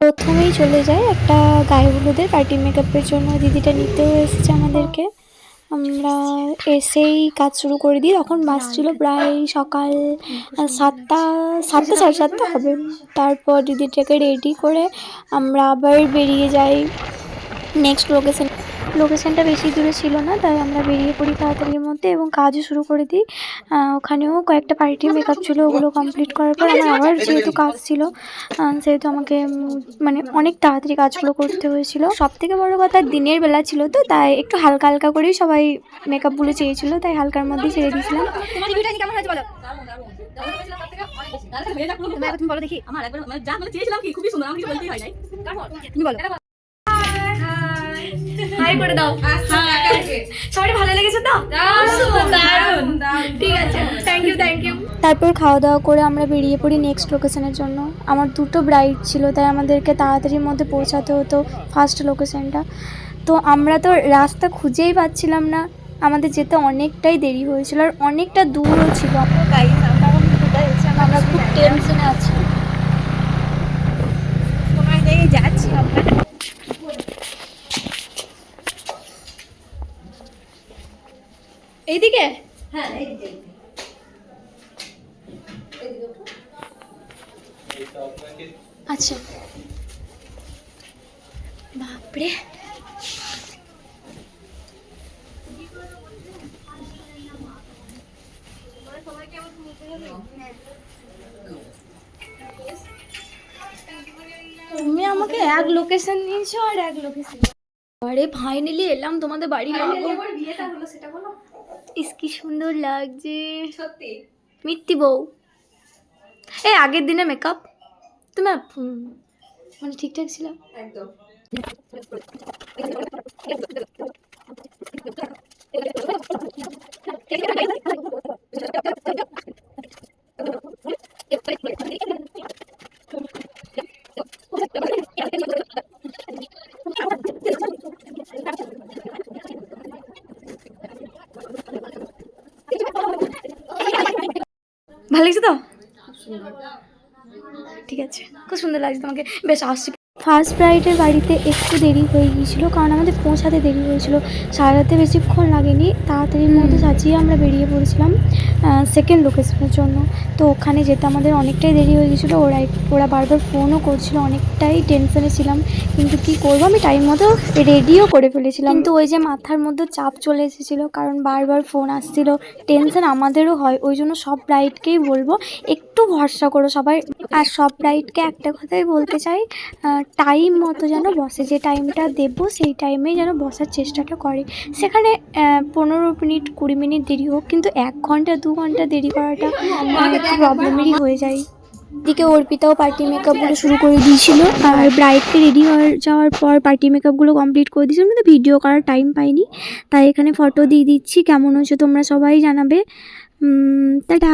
প্রথমেই চলে যাই একটা গায়ে হলুদের পার্টি মেকআপের জন্য। দিদিটা নিতেও এসেছে আমাদেরকে। আমরা এসেই কাজ শুরু করে দিই। তখন বাজছিল প্রায় সকাল 7টা 7টা 7:30 হবে। তারপর দিদিটাকে রেডি করে আমরা আবার বেরিয়ে যাই নেক্সট লোকেশনটা বেশি দূরে ছিল না, তাই আমরা বেরিয়ে পড়ি তাড়াতাড়ির মধ্যে এবং কাজও শুরু করে দিই। ওখানেও কয়েকটা পার্টি মেকআপ ছিল, ওগুলো কমপ্লিট করার পর আমার আবার যেহেতু কাজ ছিল, সেহেতু আমাকে মানে অনেক তাড়াতাড়ি কাজগুলো করতে হয়েছিল। সবথেকে বড় কথা দিনের বেলা ছিল, তো তাই একটু হালকা হালকা করেই সবাই মেকআপগুলো চেয়েছিল, তাই হালকার মধ্যেই ছেড়ে দিয়েছিলাম। তুমি বলো দেখি। আমার একবার যা মানে চেয়েছিলাম কি খুবই সুন্দর, আমি কিছু বলতেই হয় নাই। তুমি বলো। হাই করে দাও। সবাই ভালো লেগেছে তো? দারুণ। ঠিক আছে, থ্যাংক ইউ। তারপর খাওয়া দাওয়া করে আমরা বেরিয়ে পড়ি নেক্সট লোকেশনের জন্য। আমার দুটো ব্রাইড ছিল, তাই আমাদেরকে তাড়াতাড়ির মধ্যে পৌঁছাতে হতো ফার্স্ট লোকেশনটা। তো আমরা তো রাস্তা খুঁজেই পাচ্ছিলাম না, আমাদের যেতে অনেকটাই দেরি হয়েছিল আর অনেকটা দূরও ছিল। আমরা খুব টেনশনে আছি, কোথায় জায়গায় যাচ্ছি আমরা। এইদিকে? হ্যাঁ এইদিকে। আচ্ছা, বাপরে। তুমি আমাকে এক লোকেশন দিয়েছো আর এক লোকেশন। আরে ফাইনালি এলাম তোমাদের বাড়ি। বিয়েটা হলো সেটা বলো। ইস কি সুন্দর লাগছে সত্যি। মিত্তি বউ। এই আগের দিনে মেকআপ তোমার মানে ঠিকঠাক ছিল একদম। ভালো লাগছে তো? ঠিক আছে, খুব সুন্দর লাগছে তোমাকে। বেশ আসছি। ফার্স্ট ব্রাইডের বাড়িতে একটু দেরি হয়ে গিয়েছিল, কারণ আমাদের পৌঁছাতে দেরি হয়েছিল। সারাতে বেশিক্ষণ লাগেনি, তাড়াতাড়ির মধ্যে সাজিয়ে আমরা বেরিয়ে পড়েছিলাম সেকেন্ড লোকেশনের জন্য। তো ওখানে যেতে আমাদের অনেকটাই দেরি হয়ে গেছিলো। ওরা বারবার ফোনও করছিল, অনেকটাই টেনশনে ছিলাম, কিন্তু কী করবো, আমি টাইম মতো রেডিও করে ফেলেছিলাম। কিন্তু ওই যে মাথার মধ্যে চাপ চলে এসেছিলো, কারণ বারবার ফোন আসছিলো, টেনশন আমাদেরও হয়। ওই জন্য সব ব্রাইডকেই বলবো একটু ভরসা করো সবাই। আর সব ব্রাইডকে একটা কথাই বলতে চাই, টাইম মতো যেন বসে, যে টাইমটা দেবো সেই টাইমেই যেন বসার চেষ্টাটা করে। সেখানে 15 মিনিট 20 মিনিট দেরি হোক, কিন্তু 1 ঘন্টা 2 ঘন্টা দেরি করাটা একটু প্রবলেমেরই হয়ে যায়। দিকে অর্পিতাও পার্টি মেকআপগুলো শুরু করে দিয়েছিল, আর ব্রাইডকে রেডি হয়ে যাওয়ার পর পার্টি মেকআপগুলো কমপ্লিট করে দিয়েছিল, কিন্তু ভিডিও করার টাইম পাইনি, তাই এখানে ফটো দিয়ে দিচ্ছি। কেমন হয়েছে তোমরা সবাই জানাবে। টাটা।